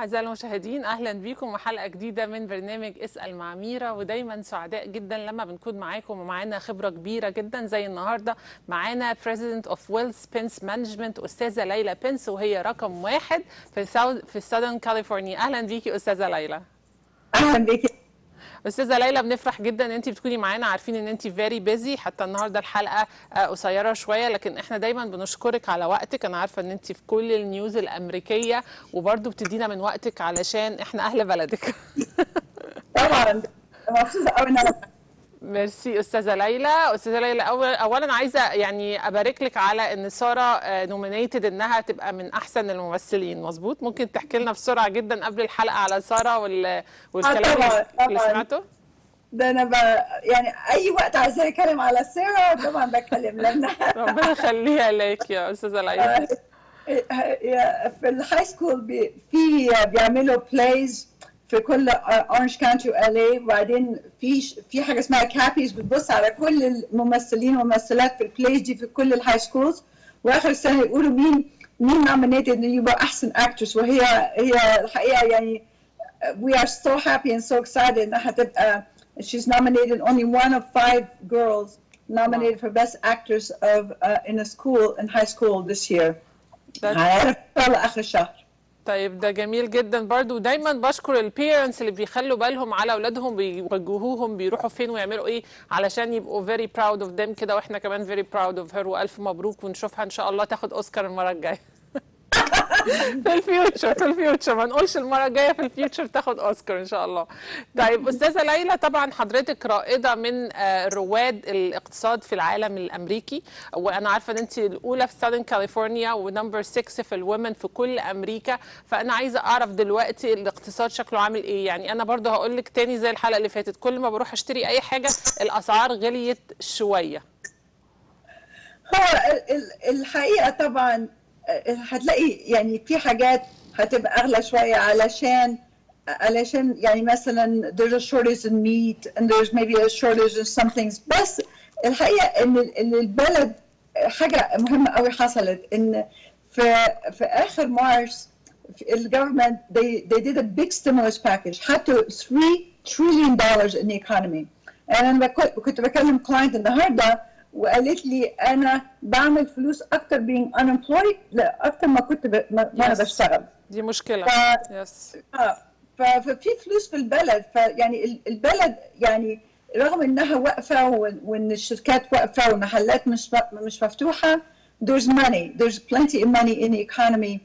أعزائي المشاهدين، أهلا بيكم وحلقة جديدة من برنامج اسال مع ميرا. ودايما سعداء جدا لما بنكون معاكم ومعانا خبرة كبيرة جدا زي النهاردة. معانا President of Wealth Pence Management أستاذة ليلى بنس، وهي رقم 1 في Southern California. أهلا بيكي أستاذة ليلى. اهلا بيكي استاذه ليلى، بنفرح جدا ان انت بتكوني معانا، عارفين ان انت فيري بيزي، حتى النهارده الحلقه قصيره شويه، لكن احنا دايما بنشكرك على وقتك. انا عارفه ان انت في كل النيوز الامريكيه وبرده بتدينا من وقتك علشان احنا اهل بلدك. طبعا مبسوطه قوي ان انا ميرسي استاذه ليلى. استاذه ليلى، اولا عايزه يعني ابارك لك على ان ساره نومينيتد انها تبقى من احسن الممثلين، مظبوط؟ ممكن تحكي لنا بسرعه جدا قبل الحلقه على ساره والكلام اللي سمعته؟ ده انا يعني اي وقت عايزه اتكلم على ساره طبعا بتكلم لان ربنا يخليها لك يا استاذه ليلى. في الهاي سكول بيعملوا بلايز في كل اورنج كاونتي والي، وبعدين في حاجه اسمها كابيز بتبص على كل الممثلين والممثلات في البلايز دي في كل الهاي سكولز، واخر السنه يقولوا مين نومينيتد انه يبقى احسن اكترس. وهي الحقيقه يعني we are so happy and so excited انها تبقى she's nominated only one of 5 girls nominated for best actress of in a school in high school this year. هنعرف اخر الشهر. طيب ده جميل جدا برضو. ودايما بشكر البيرنتس اللي بيخلوا بالهم على اولادهم، بيوجهوهم بيروحوا فين ويعملوا ايه علشان يبقوا very proud of them كده، واحنا كمان very proud of her. والف مبروك، ونشوفها ان شاء الله تاخد اوسكار المره الجايه. في الفيوتشر ما نقولش المره الجايه، في الفيوتشر تاخد اوسكار ان شاء الله. طيب استاذه ليلى، طبعا حضرتك رائده من رواد الاقتصاد في العالم الامريكي، وانا عارفه ان انت الاولى في ساذرن كاليفورنيا ونمبر 6 في الومن في كل امريكا. فانا عايزه اعرف دلوقتي الاقتصاد شكله عامل ايه. يعني انا برضو هقول لك تاني زي الحلقه اللي فاتت، كل ما بروح اشتري اي حاجه الاسعار غليت شويه. هو الحقيقه طبعا هتلاقي يعني في حاجات هتبقى اغلى شويه علشان يعني مثلا there's a shortage in meat and there's maybe a shortage in some things. بس الحقيقه ان البلد حاجه مهمه قوي حصلت، ان في اخر مارس الجفرمنت they did a big stimulus package حطوا $3 trillion in the economy. انا كنت بكلم كلاينت النهارده وقالت لي انا بعمل فلوس اكتر being unemployed لا اكتر ما كنت ما انا بشتغل. دي مشكله. ففي فلوس في البلد. فيعني البلد يعني رغم انها واقفه وان الشركات واقفه والمحلات مش مفتوحه there's plenty of money in the economy.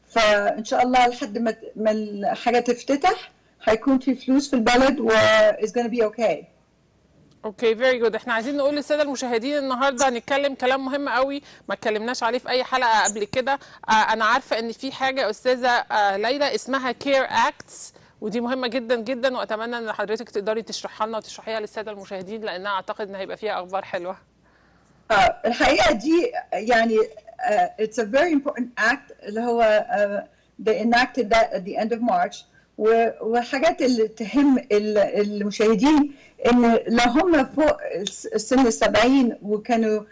فان شاء الله لحد ما الحاجه تفتتح هيكون في فلوس في البلد و it's gonna be okay. اوكي فيري جود. احنا عايزين نقول للساده المشاهدين النهارده هنتكلم كلام مهم قوي ما اتكلمناش عليه في اي حلقه قبل كده. انا عارفه ان في حاجه استاذه ليلى اسمها كير اكتس، ودي مهمه جدا جدا، واتمنى ان حضرتك تقدري تشرحها لنا وتشرحيها للساده المشاهدين، لانها اعتقد ان هيبقى فيها اخبار حلوه. الحقيقه دي يعني it's a very important act اللي هو they enacted that at the end of March. وحاجات اللي تهم المشاهدين ان لو هم فوق السن 70 وكانوا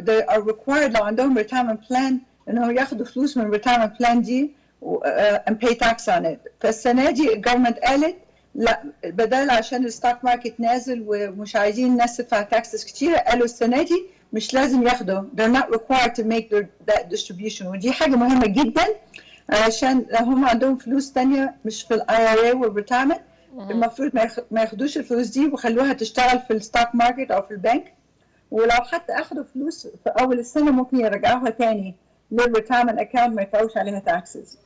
they are required لو عندهم retirement plan انهم ياخدوا فلوس من retirement plan دي and pay tax on it. فالسنه دي الجفرمنت قالت لا، بدل عشان الستوك ماركت نازل ومش عايزين الناس تدفع تاكسز كتيره، قالوا السنه دي مش لازم ياخدوا they're not required to make that distribution. ودي حاجه مهمه جدا عشان لو هم عندهم فلوس تانية مش في الاي ار اي والريتايرمنت المفروض ما ياخدوش الفلوس دي وخلوها تشتغل في الستوك ماركت او في البنك. ولو حتى اخدوا فلوس في اول السنه ممكن يرجعوها تاني للريتايرمنت اكاونت ما يدفعوش عليها تاكسز.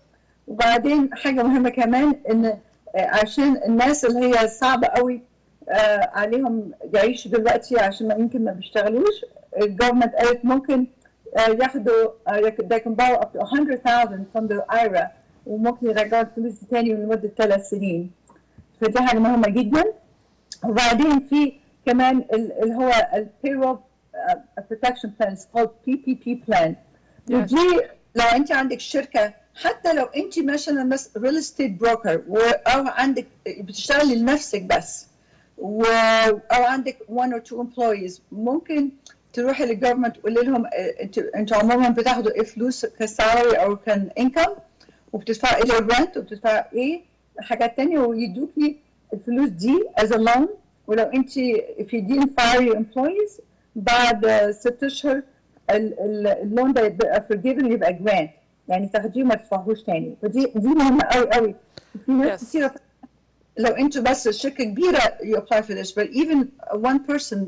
وبعدين حاجه مهمه كمان ان عشان الناس اللي هي صعبه قوي عليهم يعيشوا دلوقتي عشان ما يمكن ما بيشتغلوش، الجفرمنت قالت ممكن ياخدوا they can borrow up to 100,000 from the IRA وممكن يرجعوا الفلوس تاني لمده 3 سنين. فدي حاجه مهمه جدا. وبعدين في كمان اللي هو البيرول بروتكشن بلان called PPP plan. ودي لو انت عندك شركه حتى لو انت مثلا ريل استيت بروكر او عندك بتشتغلي لنفسك بس او عندك 1 or 2 employees، ممكن تروحي للجفرمنت تقولي لهم انتوا عموما بتاخدوا ايه فلوس كسالري او كان انكم، وبتدفع الى الرنت وبتدفع ايه حاجات تانية، ويدوكي الفلوس دي as a loan. ولو انت if you didn't fire your employees بعد 6 اشهر اللون ده يبقى forgiven، يبقى جرانت، يعني تاخديه وما تدفعوش تاني. فدي مهمه قوي قوي. في ناس كتير لو انتوا بس شركه كبيره you apply for this, but even one person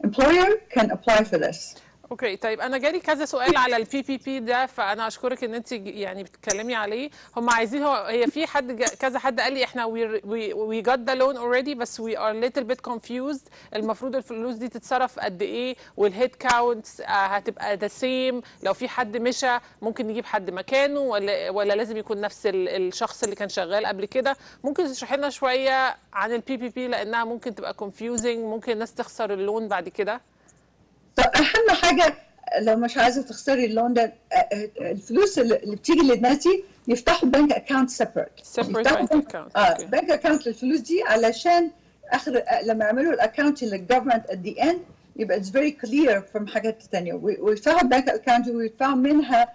employer can apply for this. اوكي طيب انا جالي كذا سؤال على البي بي بي ده، فانا اشكرك ان انت يعني بتتكلمي عليه. هم عايزين هي في حد كذا حد قال لي احنا we got the loan already بس we are a little bit confused. المفروض الفلوس دي تتصرف قد ايه، والهيد كاونت هتبقى the same؟ لو في حد مشى ممكن نجيب حد مكانه ولا لازم يكون نفس الشخص اللي كان شغال قبل كده؟ ممكن تشرحي لنا شويه عن البي بي بي لانها ممكن تبقى confusing، ممكن الناس تخسر اللون بعد كده. اهم حاجه لو مش عايزه تخسري اللون ده، الفلوس اللي بتيجي للناس دي يفتحوا بنك اكاونت سيبريت، يفتحوا بنك اكاونت للفلوس دي، علشان اخر لما يعملوا الاكاونت للجفرمنت ات ذا اند يبقى اتس فيري كلير فروم حاجات ثانيه، ويفتحوا بنك اكاونت ويدفعوا منها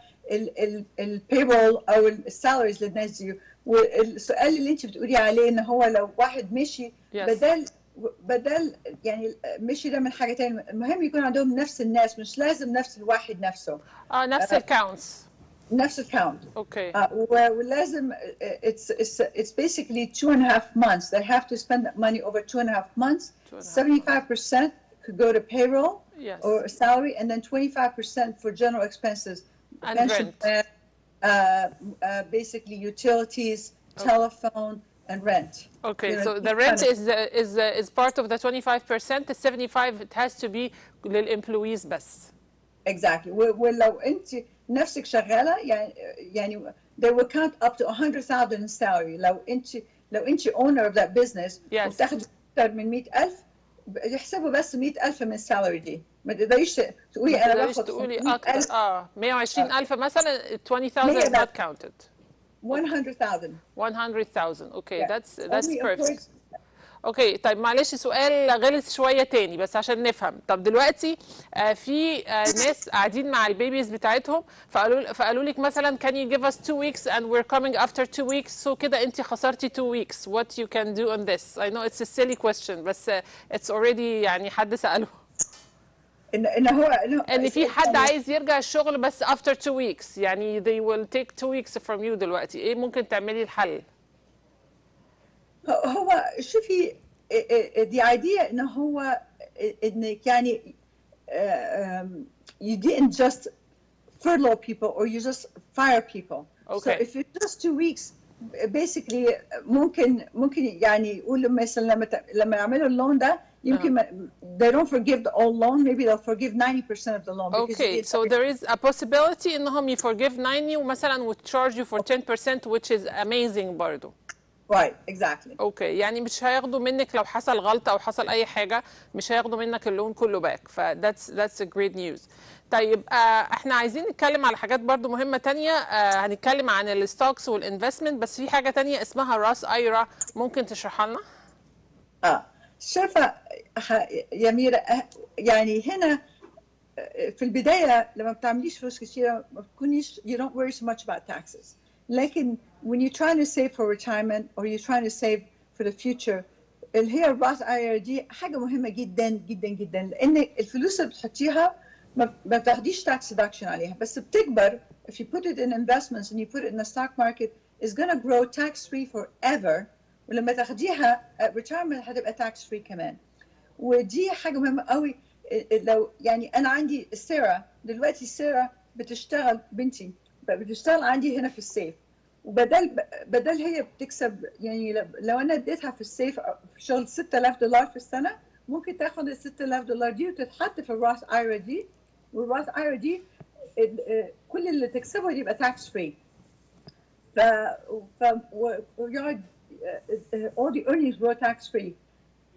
البيرول او السالاريز للناس دي. والسؤال اللي انت بتقولي عليه ان هو لو واحد مشي بدل يعني مشي ده من حاجه ثانيه، المهم يكون عندهم نفس الناس، مش لازم نفس الواحد نفسه. نفس الكاونتس. نفس الكاونت. اوكي. ولازم it's basically 2.5 months. They have to spend that money over 2.5 months. 75% could go to payroll or salary, and then 25% for general expenses. And rent. Basically utilities, telephone, and rent. Okay, so the rent is part of the 25%. The 75 it has to be للemployees بس. Exactly. ولو انت نفسك شغاله يعني they will count up to 100,000 in salary. لو انت owner of that business وبتاخد اكثر من 100,000 يحسبوا بس 100,000 من السالري دي. ما تقدريش تقولي انا باخد تقولي اكثر 120,000 مثلا 20,000 is not counted. 100,000. 100,000. اوكي that's perfect. اوكي طيب معلش سؤال غلس شويه تاني بس عشان نفهم. طب دلوقتي في ناس قاعدين مع البيبيز بتاعتهم فقالوا لك مثلا can you give us 2 weeks and we're coming after 2 weeks، so كده انت خسرتي 2 weeks. what you can do on this؟ I know it's a silly question بس it's already يعني حد سأله ان في حد عايز يرجع الشغل بس after 2 weeks، يعني they will take 2 weeks from you. دلوقتي ايه ممكن تعملي الحل؟ هو شوفي the idea إنه هو إنك يعني you didn't just furlough people or you just fire people. Okay. So if it's just 2 weeks basically ممكن يعني يقول مثلا لما يعملوا اللون ده يمكن they don't forgive the all loan, maybe they'll forgive 90% of the loan. Okay, so there is a possibility إنهم forgive 90 ومثلا would charge you for 10% which is amazing برضو. Right, exactly. اوكي يعني مش هياخدوا منك لو حصل غلطه او حصل اي حاجه، مش هياخدوا منك اللون كله باك. ف that's a great news. طيب احنا عايزين نتكلم على حاجات برضو مهمه تانية. هنتكلم عن الستوكس والانفستمنت، بس في حاجه تانية اسمها راس ايرا، ممكن تشرحها لنا؟ شايفه يا ميرا يعني هنا في البدايه لما بتعمليش فلوس كتيره ما بتكونيش you don't worry so much about taxes. لكن when you're trying to save for retirement or you're trying to save for the future اللي هي الراس ايرا دي حاجه مهمه جدا جدا جدا، لان الفلوس اللي بتحطيها ما بتاخديش tax deduction عليها، بس بتكبر. if you put it in investments and you put it in the stock market it's going to grow tax free forever. ولما تاخديها retirement هتبقى tax free كمان. ودي حاجه مهمه قوي. لو يعني انا عندي ساره دلوقتي، ساره بتشتغل بنتي بتشتغل عندي هنا في السيف، وبدل هي بتكسب يعني لو انا اديتها في السيف في شغل $6,000 في السنه ممكن تاخد $6,000 دي وتتحط في الراس ايرا دي، والراس ايرا دي كل اللي تكسبه يبقى تاكس فري. ويقعد all the earnings were tax free.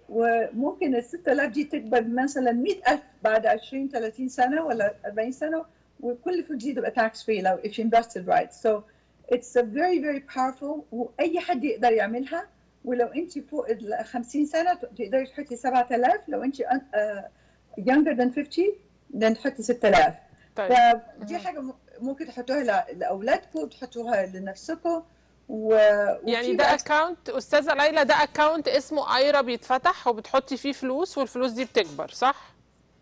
وممكن ال 6,000 دي تكبر مثلا 100,000 بعد 20-30 سنه ولا 40 سنه، وكل فلوس دي تبقى tax free لو if you invested right. So it's a very very powerful واي حد يقدر يعملها. ولو انت فوق ال 50 سنه تقدري تحطي 7,000، لو انت younger than 50 then تحطي 6,000. طيب. فدي حاجه ممكن تحطوها لاولادكم، تحطوها لنفسكم. يعني ده اكونت استاذه ليلى، ده اكونت اسمه ايرا بيتفتح وبتحطي فيه فلوس والفلوس دي بتكبر، صح؟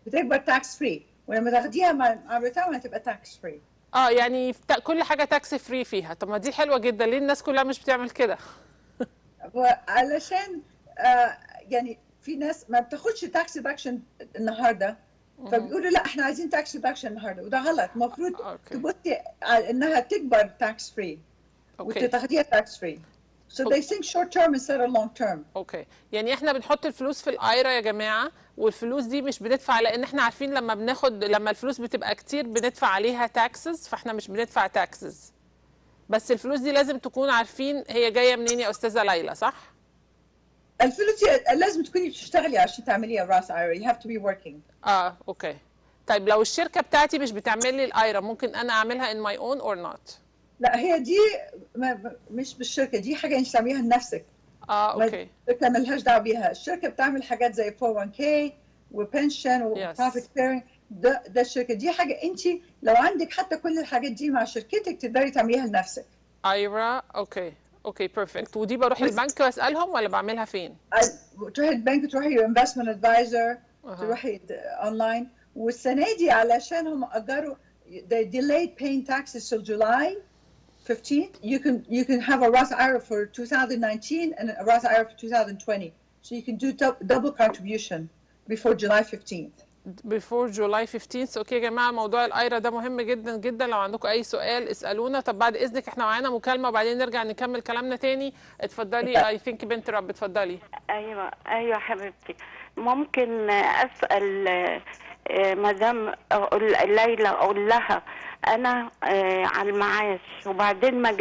بتكبر تاكس فري، ولما تاخديها مع الريتايرمنت هتبقى تاكس فري. يعني كل حاجه تاكس فري فيها. طب ما دي حلوه جدا، ليه الناس كلها مش بتعمل كده؟ علشان يعني في ناس ما بتاخدش تاكس ديدكشن النهارده، فبيقولوا لا احنا عايزين تاكس ديدكشن النهارده، وده غلط. المفروض تبصي على انها تكبر تاكس فري وتاخديها تاكس فري. So they think short term instead of long term. اوكي، يعني احنا بنحط الفلوس في الايرا يا جماعه، والفلوس دي مش بندفع، لان احنا عارفين لما الفلوس بتبقى كتير بندفع عليها تاكسز، فاحنا مش بندفع تاكسز. بس الفلوس دي لازم تكون عارفين هي جايه منين يا استاذه ليلى، صح؟ الفلوس دي لازم تكوني بتشتغلي عشان تعمليها راس ايرا. You have to be working. اوكي. طيب لو الشركه بتاعتي مش بتعمل لي الايرا، ممكن انا اعملها in my own or not؟ لا، هي دي مش بالشركه، دي حاجه انت تعمليها لنفسك. اوكي. الشركه مالهاش دعوه بيها. الشركه بتعمل حاجات زي 401k وبنشن وبروفيت شيرنج. ده الشركه، دي حاجه انت لو عندك حتى كل الحاجات دي مع شركتك تقدري تعمليها لنفسك. ايرا. اوكي بيرفكت. ودي بروح البنك واسالهم ولا بعملها فين؟ تروحي البنك، تروحي انفستمنت ادفايزر، تروحي اونلاين. والسنه دي علشان هم اجروا they delayed paying taxes till July 15th. You can have a Roth IRA for 2019 and a Roth IRA for 2020. So you can do double contribution before July 15th. Before July 15th. اوكي يا جماعه، موضوع الايرا ده مهم جدا جدا. لو عندكم اي سؤال اسالونا. طب بعد اذنك احنا معانا مكالمه وبعدين نرجع نكمل كلامنا تاني. اتفضلي. اي ثينك بنت رب، اتفضلي. ايوه حبيبتي، ممكن اسال مدام ليلى، اقول لها انا على المعاش وبعدين ما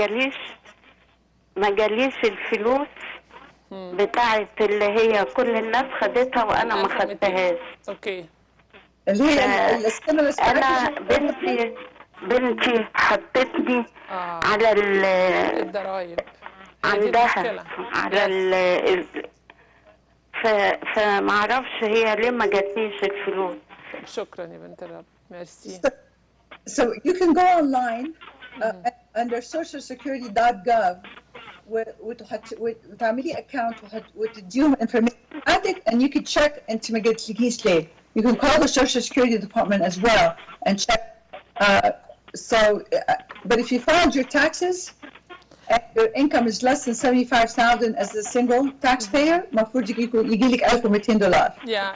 جاليش الفلوس بتاعت اللي هي كل الناس خدتها وانا ما خدتهاش. اوكي. اللي هي انا بنتي حطتني على الضرايب عندها على فما اعرفش هي ليه ما جاتنيش الفلوس. شكرا يا بنت الرب، ميرسي. So you can go online under socialsecurity.gov وتعملي account وتديهم information عندك and you can check انت ما جاتلكيش ليه. You can call the Social Security Department as well and check. But if you filed your taxes and your income is less than 75,000 as a single taxpayer, المفروض يجيلك $1,200.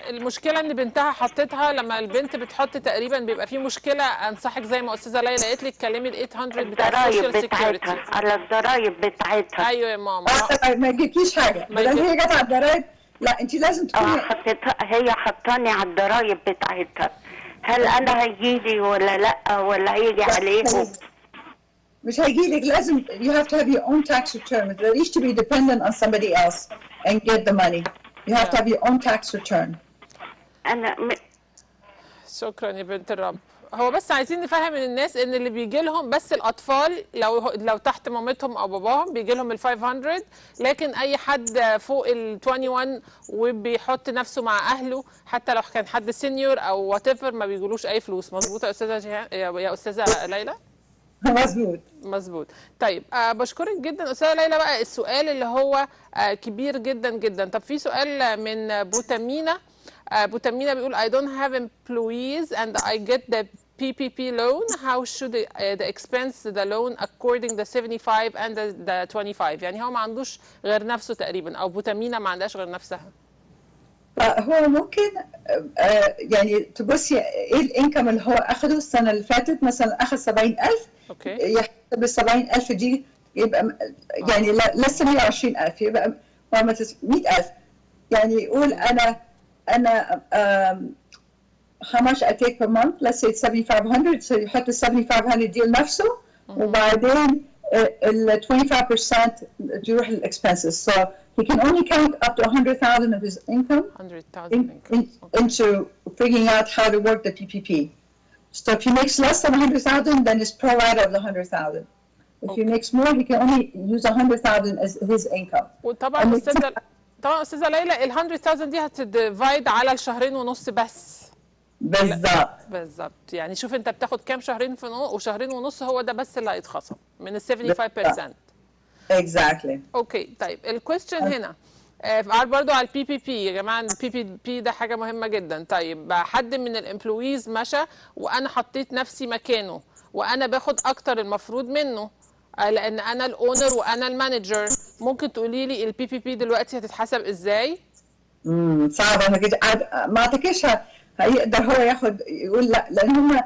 المشكله ان بنتها حطتها، لما البنت بتحط تقريبا بيبقى في مشكله. انصحك زي ما استاذه ليلى قالت لك كلمي ال 800 بتاع السوشيال سيكيورتي على الضرايب بتاعتها. ايوه يا ماما. ما يجيكيش حاجه بدل هي جت على الضرايب. لا انت لازم تكوني هي حطاني على الضرايب بتاعتها. هل انا هيجيلي ولا لا ولا هيجي عليهم؟ مش هيجيلك. لازم you have to have your own tax return. ما تقدريش to be dependent on somebody else and get the money. You have to have your own tax return. شكرا يا بنت الرب. هو بس عايزين نفهم الناس ان اللي بيجي لهم بس الاطفال، لو تحت مامتهم او باباهم بيجي لهم ال 500، لكن اي حد فوق ال 21 وبيحط نفسه مع اهله حتى لو كان حد سينيور او وات ايفر ما بيجيلوش اي فلوس. مظبوط يا استاذه يا استاذه ليلى؟ مظبوط. طيب بشكرك جدا استاذه ليلى. بقى السؤال اللي هو كبير جدا جدا. طب في سؤال من بوتامينا. بوتامينا بيقول I don't have employees and I get the PPP loan. How should the expense the loan according the 75 and the 25؟ يعني هو ما عندوش غير نفسه تقريبا، او بوتامينا ما عندهاش غير نفسها. هو ممكن يعني تبصي ايه الانكم اللي هو اخده السنه اللي فاتت. مثلا اخذ 70,000. اوكي. يحسب ال 70,000 دي يبقى يعني لسه 120,000 يبقى 100,000. يعني يقول انا how much I take per month. Let's say it's 7,500. So يحط ال 7,500 دي لنفسه وبعدين ال 25% يروح للexpenses. So he can only count up to 100,000 of his income into figuring out how to work the PPP. So if he makes less than 100,000, then it's pro rata of the 100,000. If he makes more, he can only use 100,000 as his income. وطبعا استاذه ليلى ال 100,000 دي هتديفايد على الشهرين ونص بس. بالظبط بالظبط. يعني شوف انت بتاخد كام شهرين وشهرين ونص، هو ده بس اللي هيتخصم من ال 75%. exactly. اوكي طيب الكويستشن هنا برضو على البي بي بي. يا جماعه البي بي بي ده حاجه مهمه جدا. طيب حد من الامبلويز مشى وانا حطيت نفسي مكانه وانا باخد اكتر المفروض منه لان انا الاونر وانا المانجر، ممكن تقولي لي البي بي بي دلوقتي هتتحسب ازاي؟ صعبه. ما اعتقدش هيقدر هو ياخد يقول لا، لان هم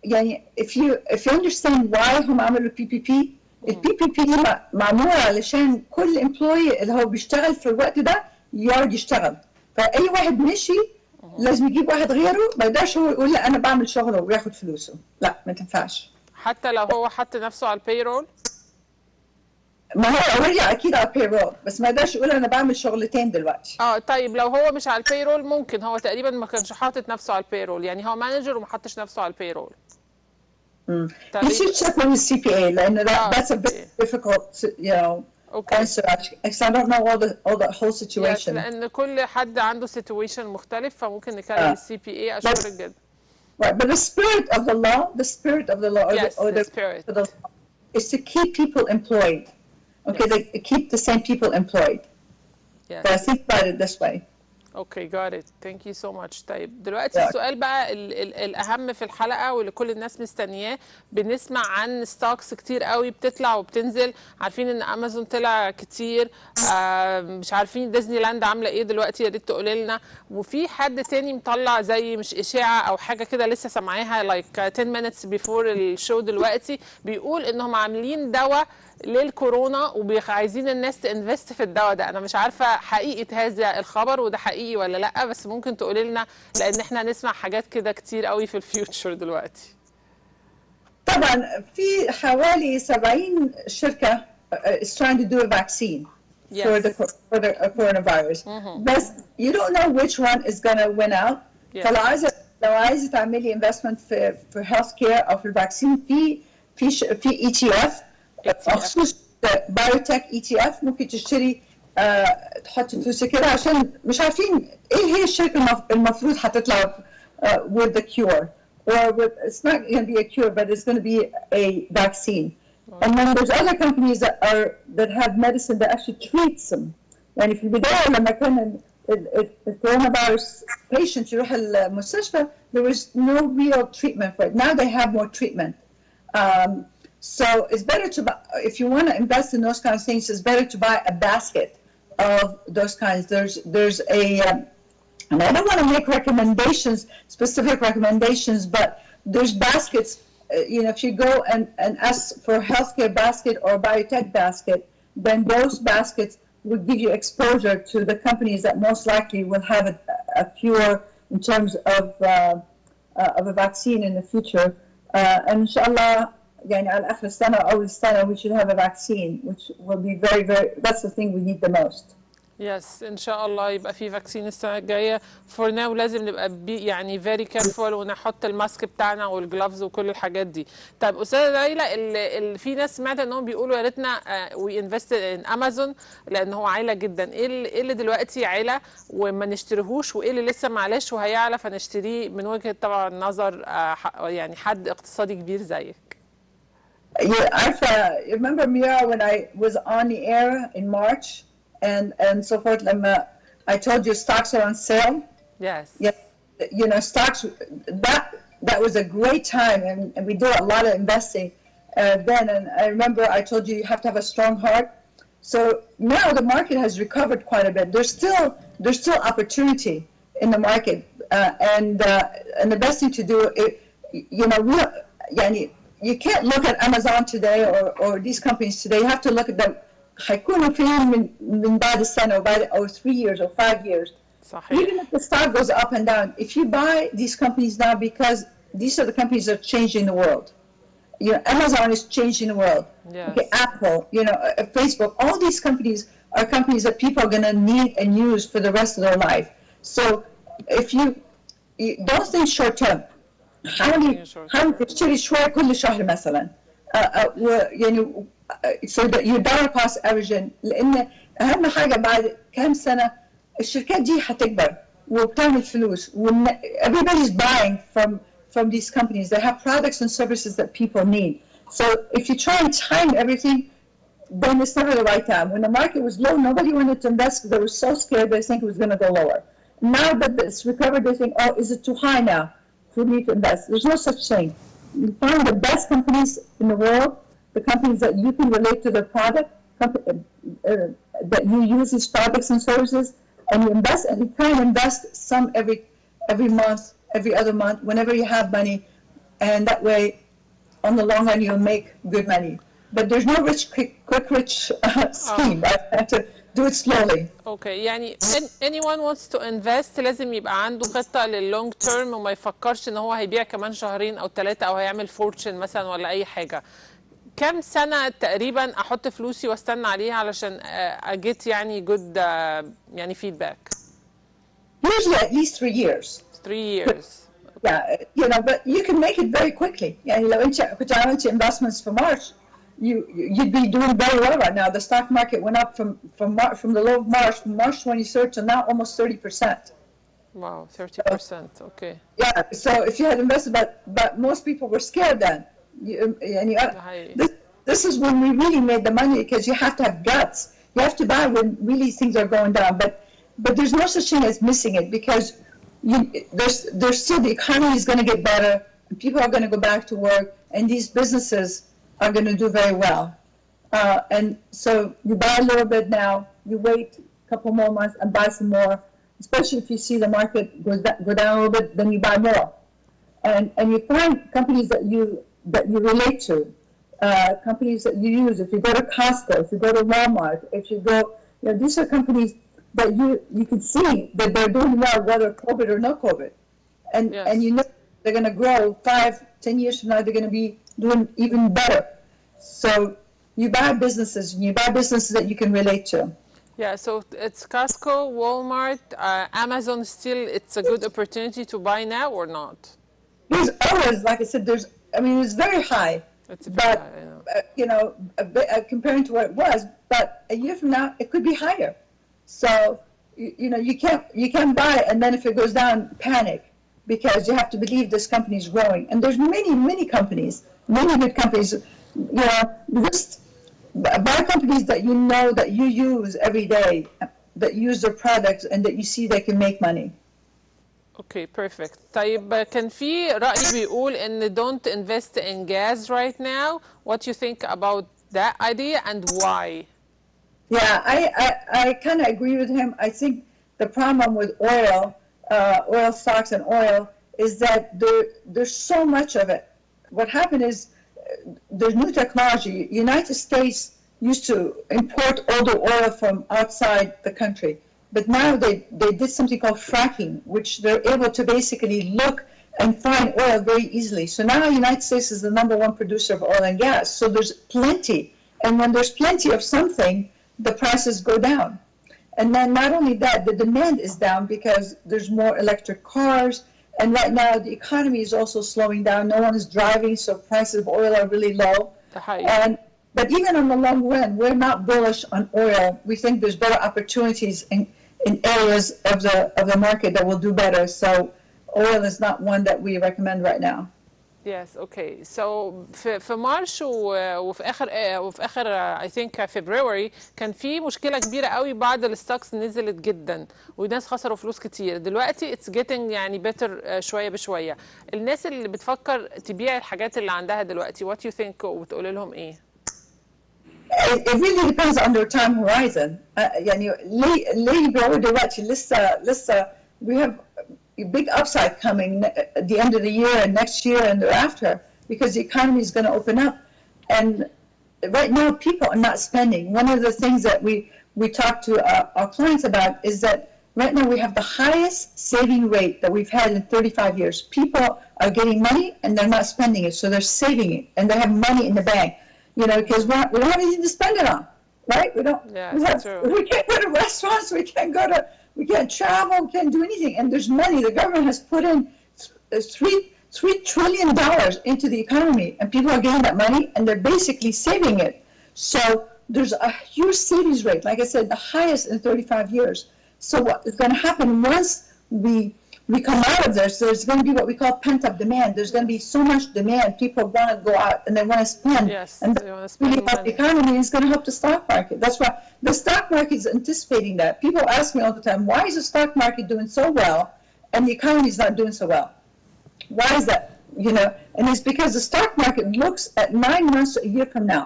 يعني if you understand why هم عملوا البي بي بي. البي بي بي دي معموله علشان كل امبلوي اللي هو بيشتغل في الوقت ده يقعد يشتغل، فاي واحد مشي لازم يجيب واحد غيره. ما يقدرش هو يقول لا انا بعمل شغله وياخد فلوسه، لا ما تنفعش. حتى لو هو حط نفسه على البيرول؟ ما هو اوريدي اكيد على البيرول، بس ما يقدرش يقول انا بعمل شغلتين دلوقتي. طيب لو هو مش على البيرول ممكن، هو تقريبا ما كانش حاطط نفسه على البيرول، يعني هو مانجر وما حطش نفسه على البيرول. You should check with the CPA لأن that's a bit difficult, you know, answer because I don't know all the whole situation. لأن كل حد عنده situation مختلف، فممكن نكلم السي بي اي. أشكرك جدا. Right, but the spirit of the law, or the spirit of the law is to keep people employed. Okay, they keep the same people employed. Yes. So I think about it this way. اوكي got it. thank you so much. طيب دلوقتي السؤال بقى الاهم في الحلقه واللي كل الناس مستنياه. بنسمع عن ستوكس كتير قوي بتطلع وبتنزل، عارفين ان امازون طلع كتير، مش عارفين ديزني لاند عامله ايه دلوقتي، يا ريت تقولي لنا. وفي حد تاني مطلع زي مش اشاعه او حاجه كده لسه سامعاها like 10 minutes before الشو دلوقتي، بيقول انهم عاملين دواء للكورونا وعايزين الناس تنفست في الدواء ده. انا مش عارفه حقيقه هذا الخبر وده حقيقي ولا لا، بس ممكن تقولي لنا لان احنا نسمع حاجات كده كتير قوي في الفيوتشر دلوقتي. طبعا في حوالي 70 شركه is trying to do a vaccine for the coronavirus. بس you don't know which one is going to win out. فلو عايزه تعملي investment في health care او في الفاكسين في ETF خصوص بايوتك ETF ممكن تشتري تحط فلوسك كده عشان مش عارفين ايه هي الشركه المفروض هتطلع with the cure or it's not going to be a cure but it's going to be a vaccine. And then there's other companies that have medicine that actually treats them. يعني في البدايه لما كان الكورونا فيروس patient يروح المستشفى there was no real treatment for it. Now they have more treatment. So it's better to buy, if you want to invest in those kind of things, it's better to buy a basket of those kinds. There's a, and I don't want to make recommendations, specific recommendations, but there's baskets. You know, if you go and ask for a healthcare basket or a biotech basket, then those baskets will give you exposure to the companies that most likely will have a cure in terms of a vaccine in the future. And inshallah, يعني على آخر السنة أو أول السنة we should have a vaccine which will be very that's the thing we need the most. Yes إن شاء الله يبقى في فاكسين السنة الجاية. For now لازم نبقى يعني very careful ونحط الماسك بتاعنا والجلافز وكل الحاجات دي. طيب أستاذة ليلى، في ناس سمعت إنهم بيقولوا يا ريتنا we invested in Amazon لأن هو عالة جدا. إيه اللي دلوقتي عالة وما نشتريهوش، وإيه اللي لسه معلش وهيعلى فنشتريه من وجهة طبعا نظر يعني حد اقتصادي كبير زيك؟ Yeah, I remember Mira when I was on the air in March and so forth. I told you stocks are on sale. Yes. Yeah, you know, stocks. That was a great time, and we do a lot of investing then. And I remember I told you you have to have a strong heart. So now the market has recovered quite a bit. There's still opportunity in the market, and the best thing to do, you know, you can't look at Amazon today or these companies today. You have to look at them. هيكونوا فين من بعد السنة or 3 years or 5 years. صحيح. Even if the stock goes up and down, if you buy these companies now because these are the companies that are changing the world. You know, Amazon is changing the world. Yes. Okay, Apple, you know, Facebook, all these companies are companies that people are going to need and use for the rest of their life. So if you don't think short term. حاولي تشتري شوية كل شهر مثلا يعني so that your dollar cost averaging. لأن أهم حاجة بعد كام سنة الشركات دي هتكبر وبتعمل فلوس. Everybody's buying from these companies. They have products and services that people need. So if you try and time everything, then it's never the right time. When the market was low, nobody wanted to invest because they were so scared they think it was going to go lower. Now that it's recovered, they think, oh, is it too high now for me to invest? There's no such thing. You find the best companies in the world, the companies that you can relate to their product, that you use these products and services, and you invest, and you try and invest some every month, every other month, whenever you have money, and that way, on the long run, you'll make good money. But there's no quick rich scheme. I have to do it slowly. Okay, يعني anyone wants to invest لازم يبقى عنده خطة لللونج تيرم وما يفكرش ان هو هيبيع كمان شهرين او 3 او هيعمل فورتشن مثلا ولا اي حاجة. كم سنة تقريبا احط فلوسي واستنى عليها علشان اجيت يعني good يعني feedback? Usually at least 3 years. 3 years. Yeah, you know, but you can make it very quickly. يعني لو انت كنت عملتي investments في March, you'd be doing very well right now. The stock market went up from the low of March, from March 23rd to now almost 30%. Wow, 30%. Okay. Yeah. So if you had invested, but most people were scared then. This is when we really made the money because you have to have guts. You have to buy when really things are going down. But there's no such thing as missing it because there's still the economy is going to get better. People are going to go back to work, and these businesses are going to do very well. And so you buy a little bit now, you wait a couple more months and buy some more, especially if you see the market go down a little bit, then you buy more. And you find companies that you relate to, companies that you use. If you go to Costco, if you go to Walmart, if you go, these are companies that you can see that they're doing well, whether COVID or no COVID. And you know they're going to grow 5-10 years from now, they're going to be doing even better. So you buy businesses, and you buy businesses that you can relate to. Yeah, so it's Costco, Walmart, Amazon still, it's a good opportunity to buy now or not? There's always, like I said, it's very high. It's very high, I know. Comparing to what it was, but a year from now, it could be higher. So, you can't buy it, and then if it goes down, panic. Because you have to believe this company is growing. And there's many companies, many good companies. Just buy companies that you know that you use every day, that use their products and that you see they can make money. Okay, perfect. طيب كان في رأي بيقول إن don't invest in gas right now. What do you think about that idea and why? Yeah, I kind of agree with him. I think the problem with oil stocks and oil is that there's so much of it. What happened is there's new technology. United States used to import older oil from outside the country, but now they did something called fracking, which they're able to basically look and find oil very easily. So now the United States is the #1 producer of oil and gas. So there's plenty, and when there's plenty of something, the prices go down. And then not only that, the demand is down because there's more electric cars. And right now, the economy is also slowing down. No one is driving, so prices of oil are really low. But even on the long run, we're not bullish on oil. We think there's better opportunities in areas of the market that will do better. So oil is not one that we recommend right now. Yes, okay. So في مارش وفي اخر I think February كان في مشكلة كبيرة قوي بعد الستوكس نزلت جدا والناس خسروا فلوس كتير. دلوقتي it's getting يعني better شوية بشوية. الناس اللي بتفكر تبيع الحاجات اللي عندها دلوقتي what do you think وتقول لهم ايه؟ It really depends on their time horizon. يعني ليه يبيعوا دلوقتي لسه we have a big upside coming at the end of the year and next year and thereafter because the economy is going to open up. And right now, people are not spending. One of the things that we talk to our clients about is that right now we have the highest saving rate that we've had in 35 years. People are getting money and they're not spending it, so they're saving it and they have money in the bank. Because we don't have anything to spend it on, right? We can't go to restaurants, we can't travel, we can't do anything. And there's money. The government has put in $3 trillion into the economy, and people are getting that money, and they're basically saving it. So there's a huge savings rate, like I said, the highest in 35 years. So what is going to happen we come out of this, there's going to be what we call pent-up demand. There's going to be so much demand. People want to go out and they want to spend. Yes, and they want to spend really help the economy. Is going to help the stock market. That's why the stock market is anticipating that. People ask me all the time, why is the stock market doing so well and the economy is not doing so well? Why is that? You know, and it's because the stock market looks at 9 months, a year from now,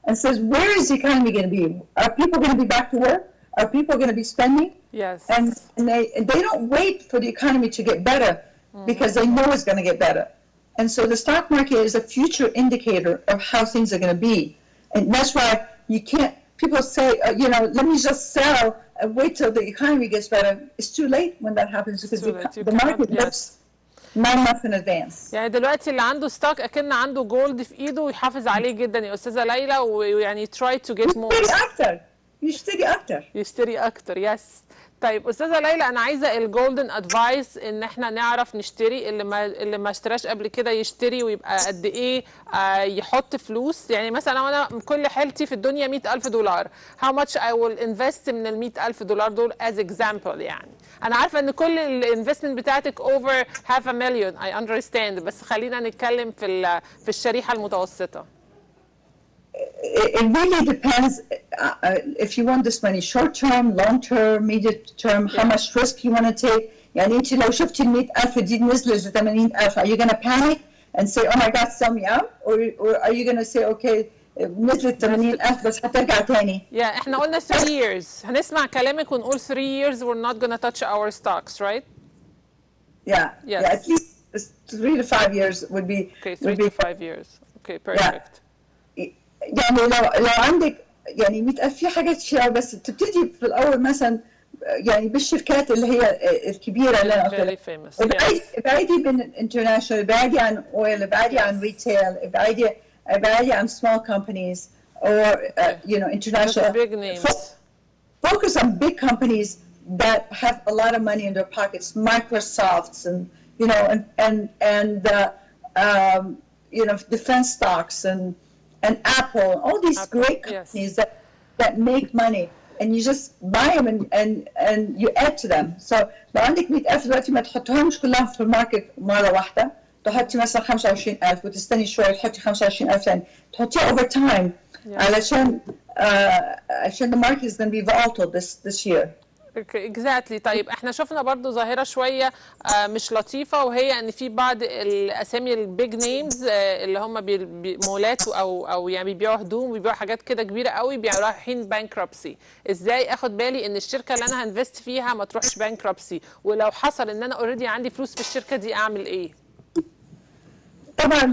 and says, where is the economy going to be? Are people going to be back to work? Are people going to be spending? Yes. And they don't wait for the economy to get better because they know it's going to get better. And so the stock market is a future indicator of how things are going to be. And that's why you can't, people say, you know, let me just sell and wait till the economy gets better. It's too late when that happens because the market looks 9 months in advance. يعني دلوقتي اللي عنده ستوك اكن عنده جولد في ايده ويحافظ عليه جدا يا استاذه ليلى ويعني try to get more. يشتري اكتر يس. طيب استاذه ليلى انا عايزه الجولدن ادفايس ان احنا نعرف نشتري اللي ما اشتراش قبل كده يشتري ويبقى قد ايه يحط فلوس. يعني مثلا انا كل حيلتي في الدنيا $100,000 how much I will invest من $100,000 دول as example. يعني انا عارفه ان كل الانفستمنت بتاعتك over $500,000 I understand بس خلينا نتكلم في الشريحه المتوسطه. It really depends if you want this money short term, long term, medium term, how much risk you want to take. يعني انت لو شفتي $100,000 دي نزلت ل $80,000 are you going to panic and say oh my god sell me out or are you going to say okay نزلت $80,000 بس هترجع تاني. احنا قلنا 3 years هنسمع كلامك ونقول 3 years we're not going to touch our stocks, right? Yeah, at least 3 to 5 years would be. Okay, 3 to 5 years. Okay, perfect. يعني لو عندك يعني 100,000 في حاجات كتير بس تبتدي في الاول مثلا يعني بالشركات اللي هي الكبيره اللي انا قلت ابعدي من الانترناشونال، ابعدي عن اويل، ابعدي عن ريتيل، ابعدي عن small companies or you know international big names. Focus on big companies that have a lot of money in their pockets, Microsofts and you know and you know defense stocks and Apple, all these great companies that make money, and you just buy them and you add to them. So لو عندك 100,000 دلوقتي ما تحطهمش كلهم في الماركت مرة واحدة، تحطي مثلا 25,000 وتستني شوية تحطي 25,000 ثاني، تحطيها over time علشان the market is going to be volatile this year. exactly. طيب احنا شفنا برضو ظاهرة شوية مش لطيفة وهي ان في بعض الاسامي البيج نيمز اللي هم مولات او يعني بيبيعوا هدوم وبيبيعوا حاجات كده كبيرة قوي رايحين بانكربسي. ازاي اخد بالي ان الشركة اللي انا هنفست فيها ما تروحش بانكربسي؟ ولو حصل ان انا اوريدي عندي فلوس في الشركة دي اعمل ايه؟ طبعا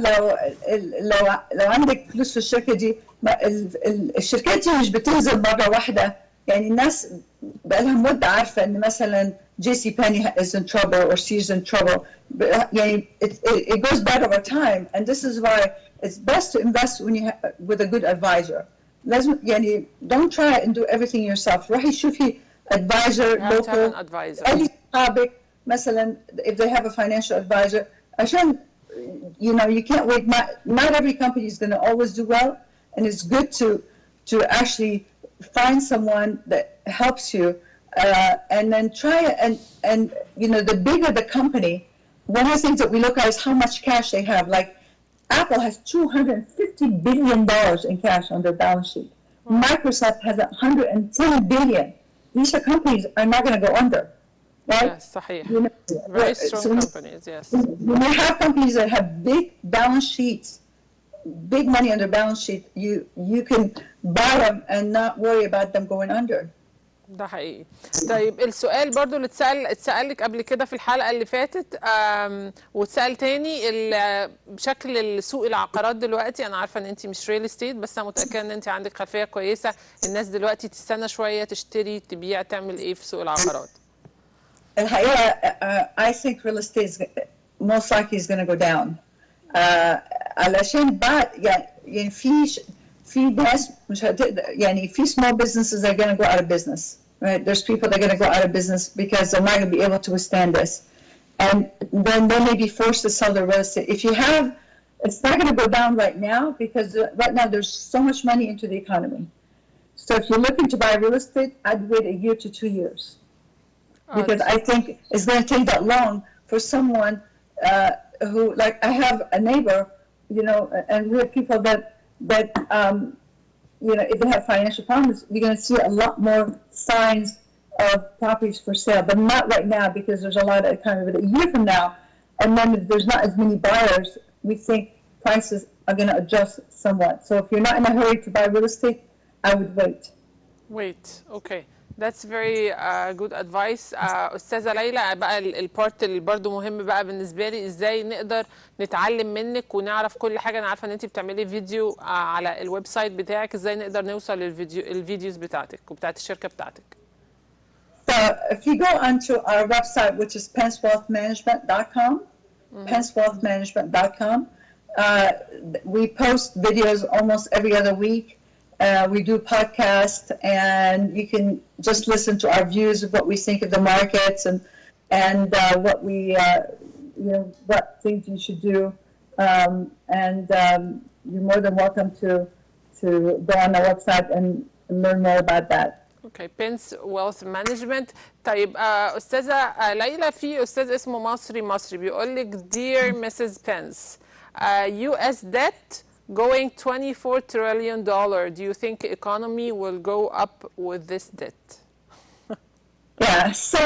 لو عندك فلوس في الشركة دي الشركات دي مش بتنزل مرة واحدة. يعني الناس بقى لها مدة عارفة إن مثلا JC Penney is in trouble or she's in trouble. يعني it goes bad over time, and this is why it's best to invest when you with a good advisor. لازم يعني don't try and do everything yourself. روحي شوفي advisor local. أي topic مثلا if they have a financial advisor عشان you know you can't wait. Not every company is going to always do well, and it's good to actually find someone that helps you and then try and you know the bigger the company, one of the things that we look at is how much cash they have. Like Apple has $250 billion in cash on their balance sheet. Microsoft has $110 billion. These are companies are not going to go under, right? Yes, صحيح. You know, very strong companies. Yes. When you have companies that have big balance sheets, big money on their balance sheet, you can buy them and not worry about them going under. ده حقيقي. طيب السؤال برضو اللي اتسأل لك قبل كده في الحلقة اللي فاتت واتسأل تاني بشكل سوق العقارات دلوقتي. انا عارفة ان انت مش ريل استيت بس انا متأكدة ان انت عندك خلفية كويسة. الناس دلوقتي تستنى شوية تشتري تبيع تعمل ايه في سوق العقارات؟ الحقيقة I think real estate is most likely is going to go down. علشان بعد يعني في ناس مش هتقدر يعني في small businesses are going to go out of business, right? There's people that are going to go out of business because they're not going to be able to withstand this, and then they may be forced to sell their real estate. If you have, it's not going to go down right now because right now there's so much money into the economy. So if you're looking to buy real estate, I'd wait a year to 2 years. because I think it's going to take that long for someone who, like, I have a neighbor, you know, and we have people that you know, if they have financial problems, you're going to see a lot more signs of properties for sale, but not right now because there's a lot of kind of a year from now, and then if there's not as many buyers, we think prices are going to adjust somewhat. So if you're not in a hurry to buy real estate, I would wait. Wait, okay. That's very good advice. أستاذة ليلى، بقى البارت اللي برضه مهم بقى بالنسبة لي، ازاي نقدر نتعلم منك ونعرف كل حاجة. أنا عارفة إن أنت بتعملي فيديو على الويب سايت بتاعك، ازاي نقدر نوصل الفيديوز بتاعتك وبتاعت الشركة بتاعتك. So if you go onto our website, which is pencewealthmanagement.com, pencewealthmanagement.com, we post videos almost every other week. We do podcasts, and you can just listen to our views of what we think of the markets and what we you know, what things you should do. You're more than welcome to go on our website and learn more about that. Okay, Pence Wealth Management. طيب أستاذة ليلى، في أستاذ اسمه مصري بيقول لك Dear Mrs. Pence, U.S. debt going $24 trillion. Do you think economy will go up with this debt? Yeah, so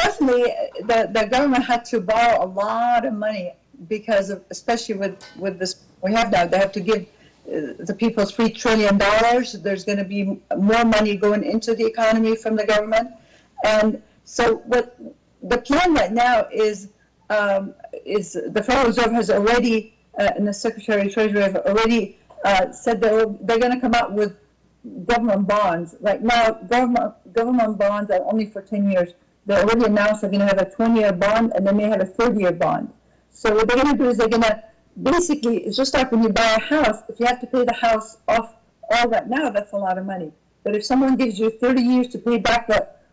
definitely the government had to borrow a lot of money because of, especially with this we have now, they have to give the people $3 trillion. There's going to be more money going into the economy from the government, and so what the plan right now is the Federal Reserve has already and the Secretary of Treasury have already said they're going to come out with government bonds. Right now, government bonds are only for 10 years. They already announced they're going to have a 20-year bond, and they may have a 30-year bond. So what they're going to do is they're going to basically, it's just like when you buy a house. If you have to pay the house off all right now, that's a lot of money. But if someone gives you 30 years to pay back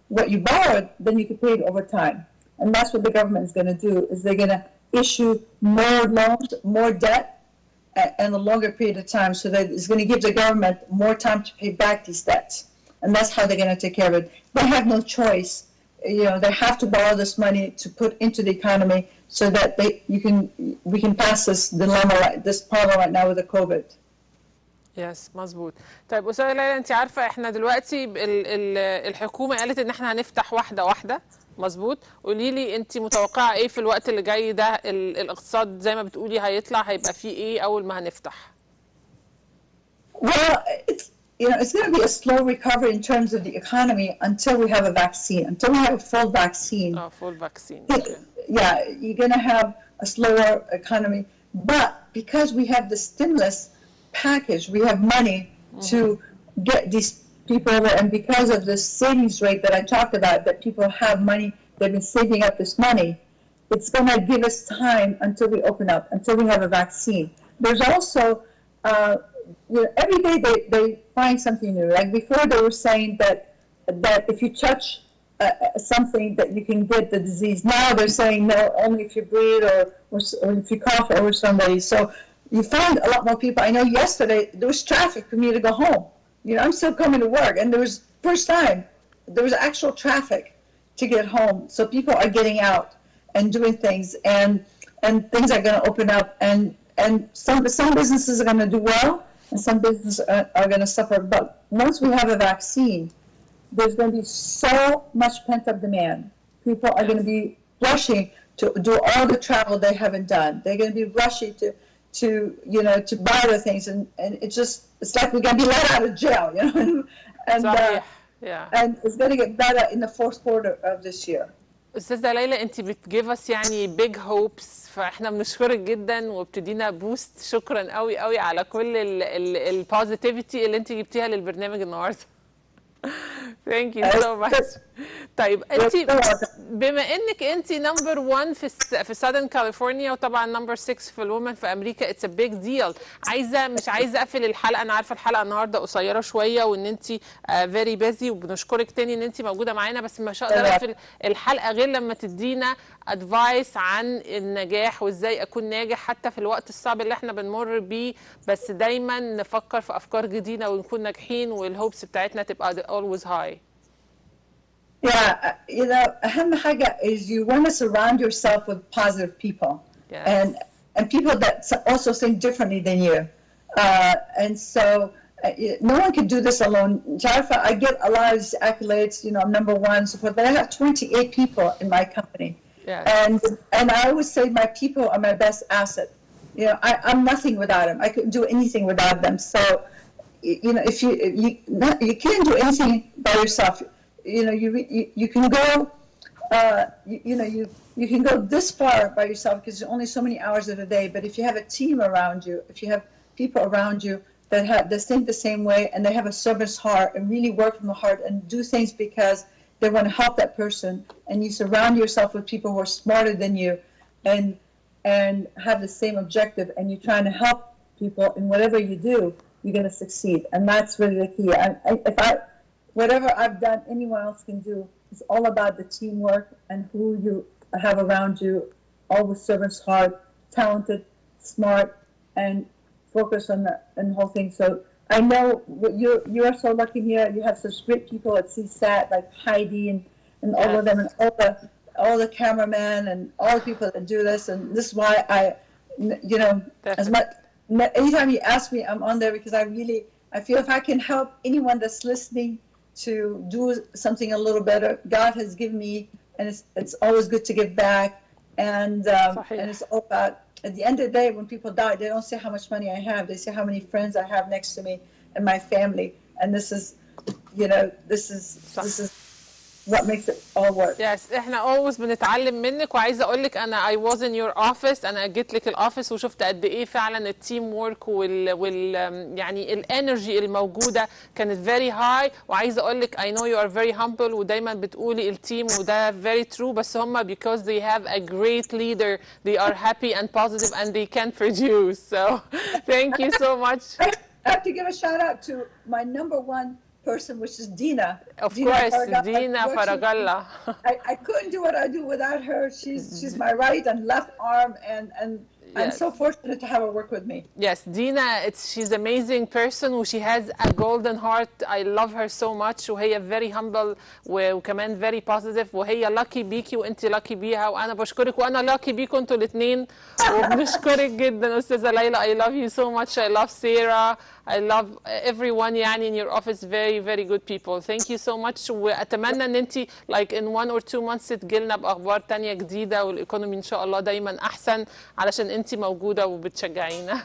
what you borrowed, then you can pay it over time. And that's what the government is going to do, is they're going to issue more loans, more debt, and a longer period of time, so that it's going to give the government more time to pay back these debts. And that's how they're going to take care of it. They have no choice. You know, they have to borrow this money to put into the economy so that we can pass this dilemma, this problem right now with the COVID. يس مظبوط. طيب أستاذة ليلى، أنت عارفة إحنا دلوقتي الحكومة قالت إن إحنا هنفتح واحدة مظبوط. قولي لي أنت متوقعة إيه في الوقت اللي جاي ده؟ الاقتصاد زي ما بتقولي هيبقى فيه إيه أول ما هنفتح؟ Well, it's going to be a slow recovery in terms of the economy until we have a vaccine, until we have a full vaccine. Oh, full vaccine. Okay. Yeah, you're going to have a slower economy. But because we have the stimulus package, we have money to get these people over, and because of the savings rate that I talked about, that people have money, they've been saving up this money, it's going to give us time until we open up, until we have a vaccine. There's also, every day they find something new. Like before, they were saying that if you touch something that you can get the disease. Now they're saying no, only if you breathe or if you cough over somebody. So you find a lot more people. I know yesterday there was traffic for me to go home. You know, I'm still coming to work, and there was first time there was actual traffic to get home. So people are getting out and doing things, and things are going to open up, and some businesses are going to do well, and some businesses are going to suffer. But once we have a vaccine, there's going to be so much pent-up demand. People are going to be rushing to do all the travel they haven't done. They're going to be rushing to buy the things, and it's like we're going to be let out of jail, and it's going to get better in the fourth quarter of this year. أستاذة ليلى، أنت بتجيف يعني big hopes، فإحنا بنشكرك جدا وابتدينا بوست. شكرا قوي قوي على كل البوزيتيفيتي اللي أنت جبتيها للبرنامج النهارده. Thank you so much. طيب انت بما انك انت نمبر 1 في ساذرن كاليفورنيا، وطبعا نمبر 6 في الومن في امريكا، اتس ا بيج ديل. مش عايزه اقفل الحلقه، انا عارفه الحلقه النهارده قصيره شويه وان انت فيري بيزي، وبنشكرك تاني ان انت موجوده معانا، بس مش هقدر اقفل الحلقه غير لما تدينا ادفايس عن النجاح وازاي اكون ناجح حتى في الوقت الصعب اللي احنا بنمر بيه، بس دايما نفكر في افكار جديده ونكون ناجحين والهوبس بتاعتنا تبقى always high. Yeah, أهم حاجة is you want to surround yourself with positive people. Yes. And people that also think differently than you. And so no one can do this alone. Jarifa, I get a lot of these accolades, I'm number one, support, but I have 28 people in my company. Yes. And I always say my people are my best asset. I'm nothing without them. I couldn't do anything without them. So, if you can't do anything by yourself. You can go, you can go this far by yourself because there's only so many hours of the day. But if you have a team around you, if you have people around you that think the same way and they have a service heart and really work from the heart and do things because they want to help that person, and you surround yourself with people who are smarter than you and have the same objective, and you're trying to help people in whatever you do, you're going to succeed. And that's really the key. Whatever I've done, anyone else can do. It's all about the teamwork and who you have around you, all with servant's heart, talented, smart, and focus on the whole thing. So I know you are so lucky here. You have such great people at CSAT, like Heidi and all of them, and all the cameramen and all the people that do this. And this is why as much, anytime you ask me, I'm on there because I feel if I can help anyone that's listening to do something a little better, God has given me, and it's always good to give back. And it's all about, at the end of the day, when people die, they don't say how much money I have. They say how many friends I have next to me and my family. And this is what makes it all work. Yes, احنا always بنتعلم منك، وعايزه اقول لك انا I was in your office، انا جيت لك الاوفيس وشفت قد ايه فعلا التيم وورك يعني الانرجي الموجوده كانت very high. وعايزه اقول لك I know you are very humble ودايما بتقولي التيم، وده very true، بس هم because they have a great leader they are happy and positive and they can produce. So thank you so much. I have to give a shout out to my number one person, which is Dina. Of course, Dina Faragalla. I couldn't do what I do without her. She's my right and left arm, and yes. I'm so fortunate to have her work with me. Yes, Dina, she's an amazing person, and she has a golden heart. I love her so much. وهي very humble وكمان very positive، وهي lucky بيكي وانت lucky بيها، وانا بشكرك وانا lucky بيكم انتوا الاثنين، وبنشكرك جدا أستاذة ليلى. I love you so much. I love Sarah. I love everyone يعني in your office. Very good people. Thank you so much. واتمنى ان انت like in 1 or 2 months تجيلنا باخبار تانية جديدة، والايكونومي ان شاء الله دايما احسن علشان انت موجودة وبتشجعينا.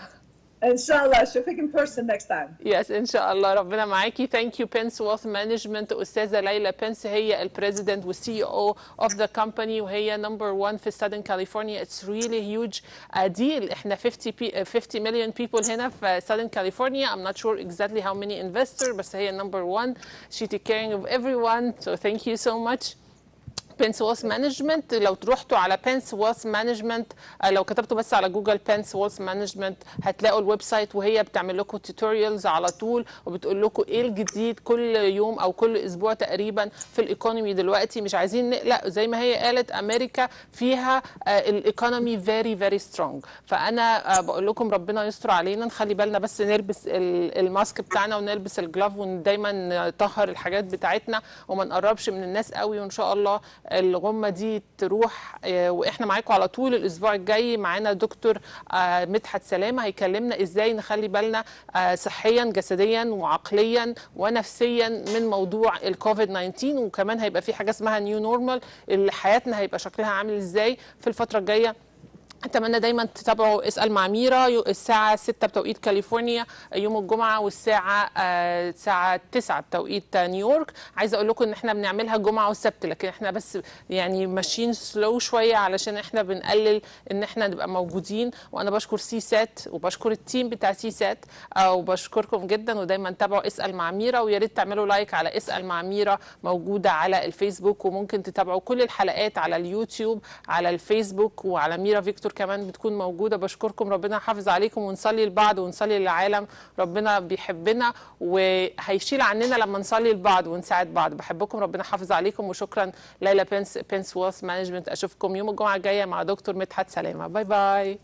ان شاء الله اشوفك in person next time. Yes ان شاء الله، ربنا معاكي. Thank you Pence Wealth Management. استاذة ليلى بنس هي البريزيدنت والسي او of the company، وهي number 1 في Southern California. It's really huge deal. احنا 50 million people هنا في Southern California. I'm not sure exactly how many investors، بس هي number 1. She take caring of everyone. So thank you so much. بنس ويلث مانجمنت. لو رحتوا على بنس ويلث مانجمنت، لو كتبتوا بس على جوجل بنس ويلث مانجمنت هتلاقوا الويب سايت، وهي بتعمل لكم توتوريالز على طول وبتقول لكم ايه الجديد كل يوم او كل اسبوع تقريبا في الايكونومي دلوقتي. مش عايزين نقلق، زي ما هي قالت امريكا فيها الايكونومي very سترونج. فانا بقول لكم ربنا يستر علينا، نخلي بالنا بس نلبس الماسك بتاعنا ونلبس الجلاف ودايما نطهر الحاجات بتاعتنا وما نقربش من الناس قوي، وان شاء الله الغمة دي تروح. واحنا معاكم على طول. الاسبوع الجاي معانا دكتور مدحت سلامة هيكلمنا ازاي نخلي بالنا صحيا جسديا وعقليا ونفسيا من موضوع الكوفيد 19، وكمان هيبقى في حاجة اسمها نيو نورمال، حياتنا هيبقى شكلها عامل ازاي في الفترة الجاية. اتمنى دايما تتابعوا اسال مع ميرا الساعه 6 بتوقيت كاليفورنيا يوم الجمعه، والساعه الساعه 9 بتوقيت نيويورك. عايزه اقول لكم ان احنا بنعملها جمعه وسبت، لكن احنا بس يعني ماشيين سلو شويه علشان احنا بنقلل ان احنا نبقى موجودين. وانا بشكر سي سات وبشكر التيم بتاع سي سات، وبشكركم جدا. ودايما تابعوا اسال مع ميرا، ويا ريت تعملوا لايك على اسال مع ميرا، موجوده على الفيسبوك، وممكن تتابعوا كل الحلقات على اليوتيوب على الفيسبوك، وعلى ميرا فيكتور كمان بتكون موجودة. بشكركم، ربنا يحافظ عليكم، ونصلي لبعض ونصلي للعالم. ربنا بيحبنا وهيشيل عننا لما نصلي لبعض ونساعد بعض. بحبكم، ربنا يحافظ عليكم. وشكرا ليلى بنس ويلث مانجمنت. اشوفكم يوم الجمعة الجاية مع دكتور مدحت سلامة. باي باي.